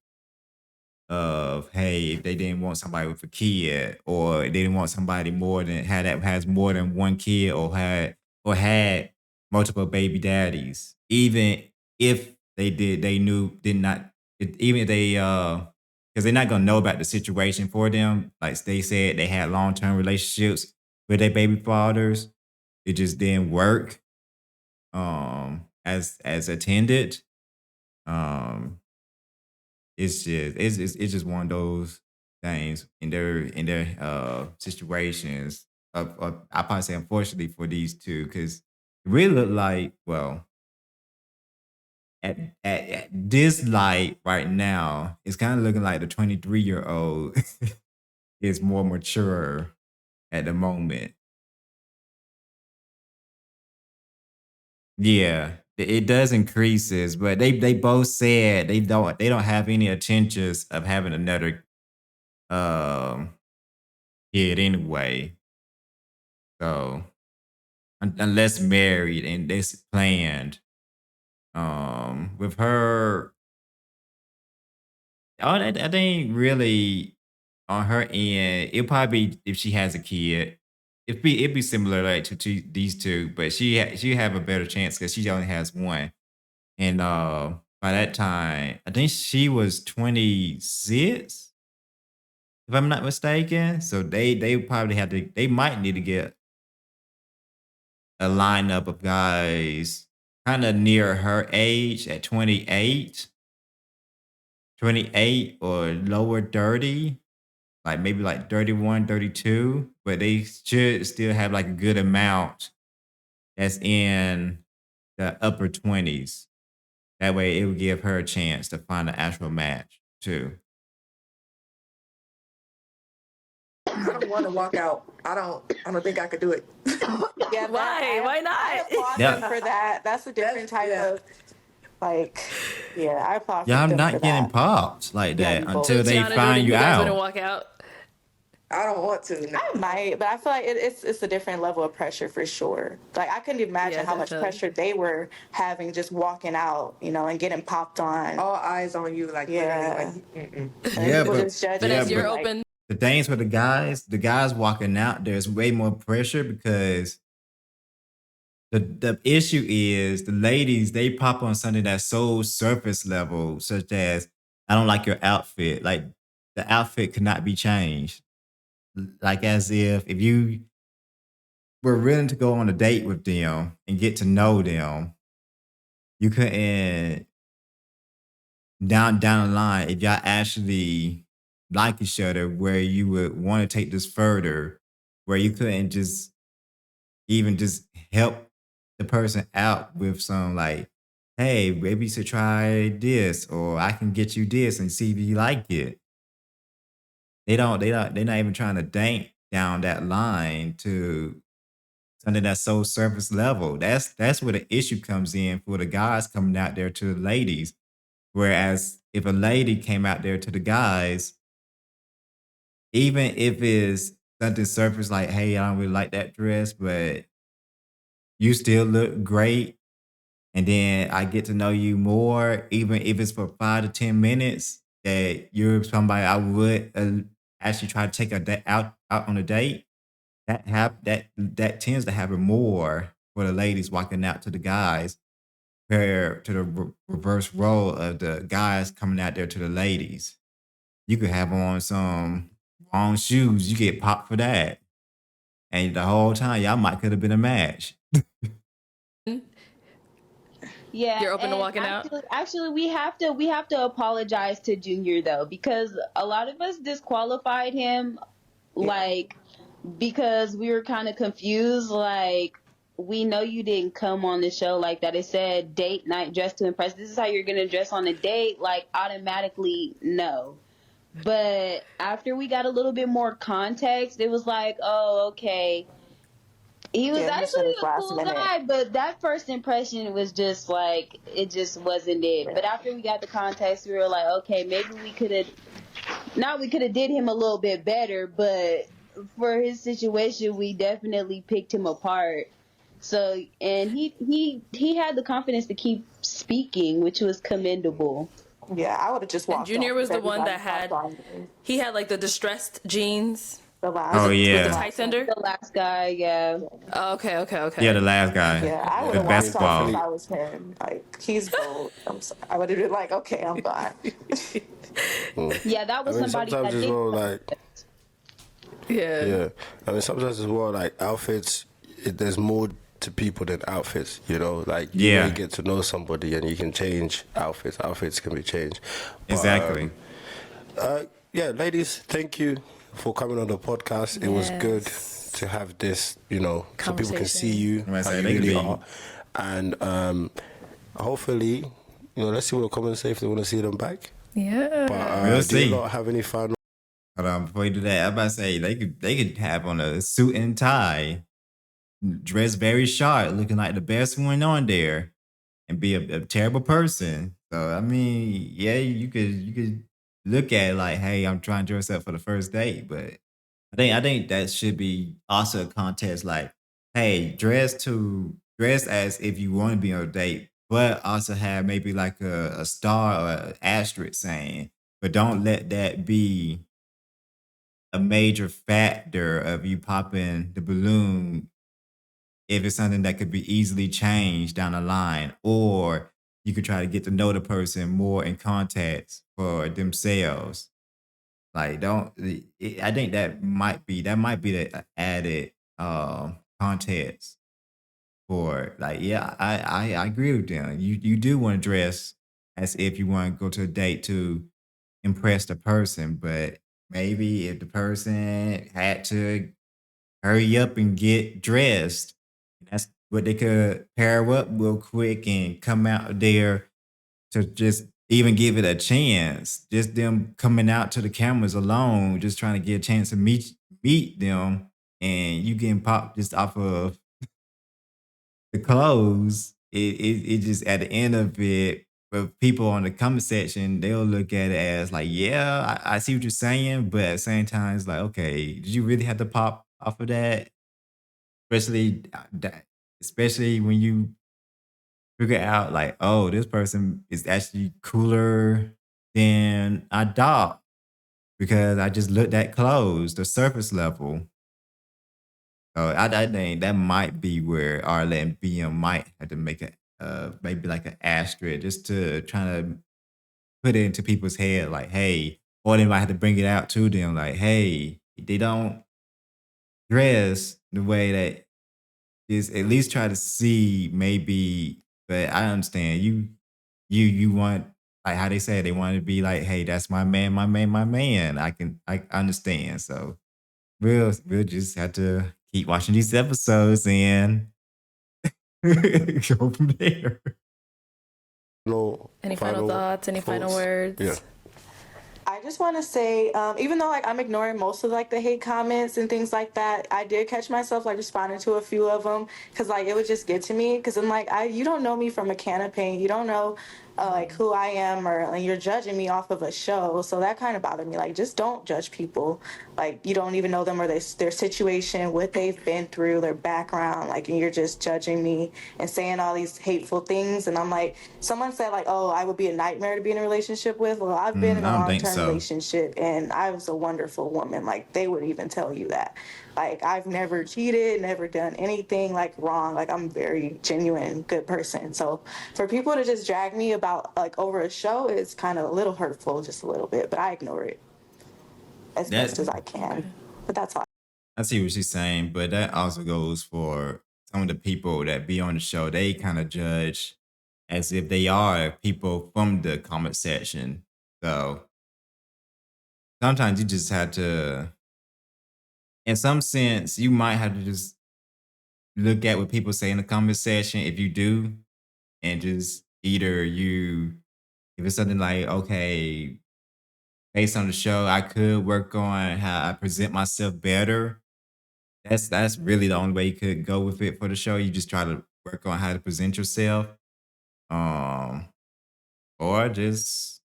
of hey, if they didn't want somebody with a kid, or they didn't want somebody has more than one kid, or had multiple baby daddies, even if did not, even if they because they're not gonna know about the situation for them. Like they said, they had long term relationships with their baby fathers. It just didn't work as attended. Um it's just one of those things in their situations. I probably say unfortunately for these two, because it really look like, well, at this light right now, it's kind of looking like the 23-year-old is more mature at the moment. Yeah, it does increases, but they both said they don't have any intentions of having another um kid anyway. So unless married and this planned, with her, I think really on her end, it'll probably be if she has a kid. It'd be similar like to these two, but she have a better chance because she only has one. And by that time, I think she was 26, if I'm not mistaken. So they probably they might need to get a lineup of guys kind of near her age at 28 or lower 30, like maybe like 31, 32. But they should still have like a good amount that's in the upper 20s. That way it would give her a chance to find an actual match too. I don't want to walk out. I don't think I could do it. Yeah, Why? Why not? I applaud Yeah. them for that. That's a different type of like. Yeah, I applaud Y'all them for not getting that. popped like Yeah, that we both. until they Tiana, find you you guys wouldn't out. walk out. I don't want to. No. I might, but I feel like it's a different level of pressure for sure. Like I couldn't imagine Yeah, how much definitely. pressure they were having just walking out, and getting popped on. All eyes on you, like Yeah. literally, like, mm-mm. And Yeah, people but just judging But yeah, as you, you're but like, open, the things with the guys walking out, there's way more pressure because the issue is the ladies, they pop on something that's so surface level, such as I don't like your outfit. Like the outfit could not be changed. Like as if you were willing to go on a date with them and get to know them, you couldn't down the line if y'all actually like each other, where you would want to take this further, where you couldn't just even just help the person out with some like, hey, maybe you should try this, or I can get you this and see if you like it. They're not even trying to date down that line to something that's so surface level. That's where the issue comes in for the guys coming out there to the ladies. Whereas if a lady came out there to the guys, even if it's something surface like, hey, I don't really like that dress, but you still look great. And then I get to know you more, even if it's for 5 to 10 minutes, that you're somebody I would actually try to take out on a date. That tends to happen more for the ladies walking out to the guys, compared to the reverse role of the guys coming out there to the ladies. You could have on some wrong shoes, you get popped for that, and the whole time y'all might could have been a match. Yeah, you're open to and walking out. actually, we have to apologize to Junior though, because a lot of us disqualified him, like because we were kind of confused. Like, we know you didn't come on the show like that. It said date night, dress to impress. This is how you're gonna dress on a date. Like, automatically, no. But after we got a little bit more context, it was like, oh, okay. He was Yeah, he said actually it's a last cool minute. guy, but that first impression was just like, it just wasn't it. But after we got the context, we were like, okay, maybe we could have did him a little bit better, but for his situation, we definitely picked him apart. So, and he had the confidence to keep speaking, which was commendable. Yeah, I would have just And walked Junior off was if the one everybody that had popped on me. he had like the distressed jeans The last. Oh with the yeah, tights under. The last guy, yeah. Oh, okay. yeah, the last guy, Yeah, I would the have walked off if basketball. I was him. Like he's bold. I would have been like, okay, I'm gone. Yeah, that I was mean, somebody sometimes that as did. well, like, Yeah. I mean, sometimes as well, like outfits, there's more to people than outfits. Like you Yeah. may get to know somebody and you can change outfits. Outfits can be changed. But, Exactly. yeah, ladies, thank you for coming on the podcast. It was good to have this, you know, so people can see Conversation. you I how say you they could really be- are, and hopefully, you know, let's see what the comments say if they want to see them back. Yeah. But We'll do you see. not have any final? Hold on, before you do that, I'm about to say they could have on a suit and tie, dress very sharp, looking like the best one on there, and be a terrible person. So I mean, yeah, you could look at it like, hey, I'm trying to dress up for the first date, but I think that should be also a contest like, hey, dress as if you want to be on a date, but also have maybe like a star or an asterisk saying, but don't let that be a major factor of you popping the balloon if it's something that could be easily changed down the line, or you could try to get to know the person more in context for themselves. Like, don't. I think that might be the added context for like. Yeah, I agree with them. You do want to dress as if you want to go to a date to impress the person, but maybe if the person had to hurry up and get dressed, that's what they could pair up real quick and come out there to just even give it a chance. Just them coming out to the cameras alone, just trying to get a chance to meet them, and you getting popped just off of the clothes. It just at the end of it, but people on the comment section, they'll look at it as like, yeah, I see what you're saying, but at the same time, it's like, okay, did you really have to pop off of that? Especially especially when you figure out like, oh, this person is actually cooler than I thought because I just looked at clothes, the surface level. So I think that might be where Arla and BM might have to make a maybe like an asterisk just to try to put it into people's head, like, hey, or they might have to bring it out to them, like, hey, they don't dress the way that is at least try to see maybe, but I understand you want like how they say they want to be like, hey, that's my man, my man, my man. I understand. So we'll just have to keep watching these episodes and go from there. No Any final thoughts? Any final words? Yeah. I just want to say, even though like I'm ignoring most of like the hate comments and things like that, I did catch myself like responding to a few of them because like it would just get to me because I'm like, you don't know me from a can of paint, you don't know like who I am, or like, you're judging me off of a show, so that kind of bothered me. Like, just don't judge people. Like, you don't even know them or their situation, what they've been through, their background. Like, and you're just judging me and saying all these hateful things. And I'm like, someone said like, oh, I would be a nightmare to be in a relationship with. Well, I've been in I a don't think long-term so. relationship and I was a wonderful woman. Like, they would even tell you that. Like, I've never cheated, never done anything like wrong. Like, I'm a very genuine, good person. So for people to just drag me about like over a show is kind of a little hurtful, just a little bit, but I ignore it as best as I can. But that's all. I see what she's saying, but that also goes for some of the people that be on the show. They kind of judge as if they are people from the comment section. So sometimes you just have to, in some sense, you might have to just look at what people say in the comment section if you do, and just either if it's something like, okay, based on the show, I could work on how I present myself better. That's really the only way you could go with it for the show. You just try to work on how to present yourself, um, or just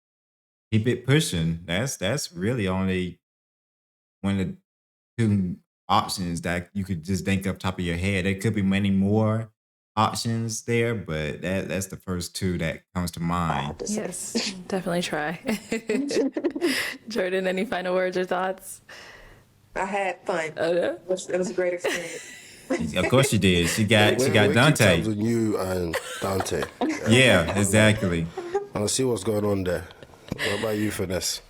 keep it pushing. That's really only one of the two options that you could just think off the top of your head. There could be many more options there, but that's the first two that comes to mind. Yes, definitely try. Jordan, any final words or thoughts? I had fun. Oh, yeah? It was a great experience. Of course she did. She got We'll keep Dante. tabs on you and Dante. Yeah, exactly. I'll see what's going on there. What about you, Finesse?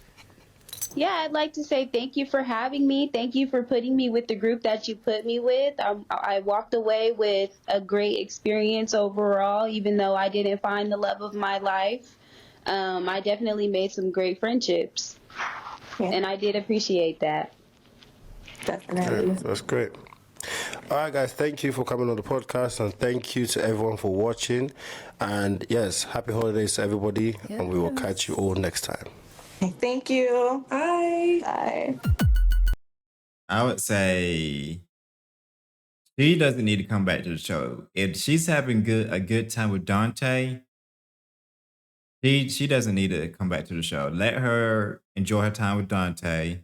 Yeah, I'd like to say thank you for having me. Thank you for putting me with the group that you put me with. I walked away with a great experience overall, even though I didn't find the love of my life. I definitely made some great friendships, and I did appreciate that. Definitely. That's great. All right, guys, thank you for coming on the podcast, and thank you to everyone for watching. And yes, happy holidays to everybody, and we will catch you all next time. Thank you. Bye. Bye. I would say she doesn't need to come back to the show. If she's having a good time with Dante, she doesn't need to come back to the show. Let her enjoy her time with Dante.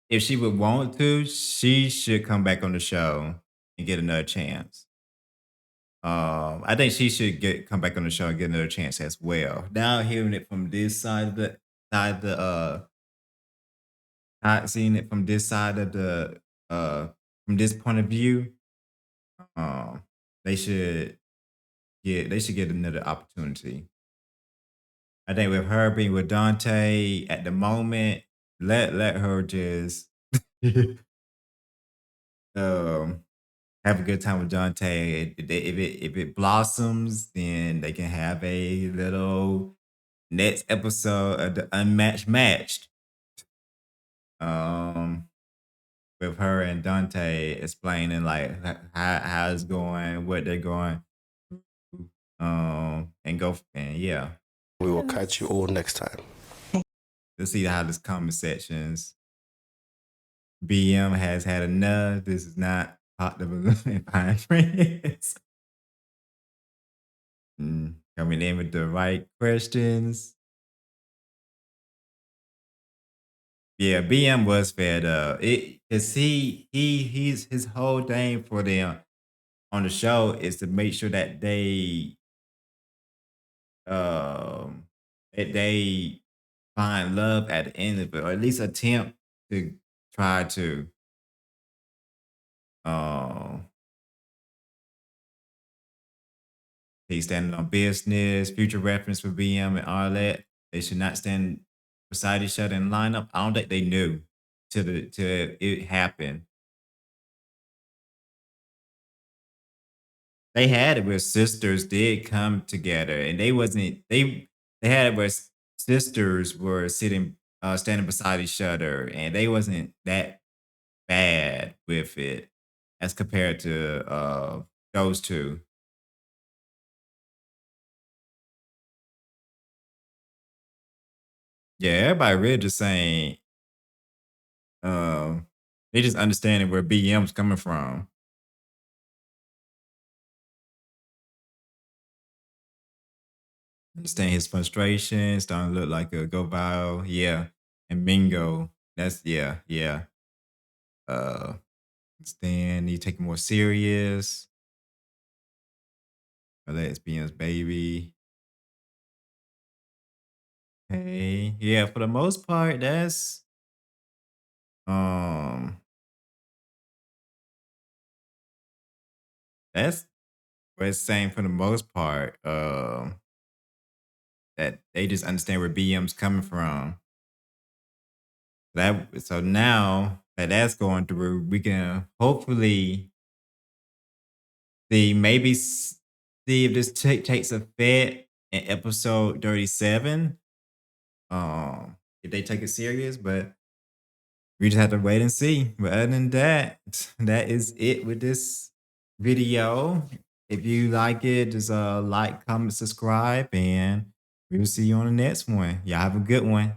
If she would want to, she should come back on the show and get another chance. I think she should come back on the show and get another chance as well. Now hearing it from this side of the not seeing it from this side of the from this point of view, um, they should get another opportunity. I think with her being with Dante at the moment, let her just um have a good time with Dante. If it blossoms, then they can have a little next episode of the Unmatched Matched. Um, with her and Dante explaining like how it's going, what they're going, and yeah. We will catch you all next time. Let's see how this comment sections. BM has had enough. This is not Pop the Balloon and Pine Friends. Coming in with the right questions. Yeah, BM was fed up. Cause he's his whole thing for them on the show is to make sure that um they find love at the end of it, or at least attempt to try to. Um he's standing on business, future reference for BM and all that. They should not stand beside each other in lineup. I don't think they knew till it happened. They had it where sisters did come together, and they had it where sisters were standing beside each other, and they wasn't that bad with it as compared to those two. Yeah, everybody really just saying they just understanding where BM's coming from. Understand his frustration, starting to look like a go viral. Yeah. And Mingo. That's yeah. Uh understand you take it more serious. Lesbian's baby. Hey. Yeah, for the most part, um that's what it's saying for the most part. That they just understand where BM's coming from. So now that that's going through, we can hopefully see if this takes effect in episode 37. If they take it serious, but we just have to wait and see. But other than that, that is it with this video. If you like it, just like, comment, subscribe, and we will see you on the next one. Y'all have a good one.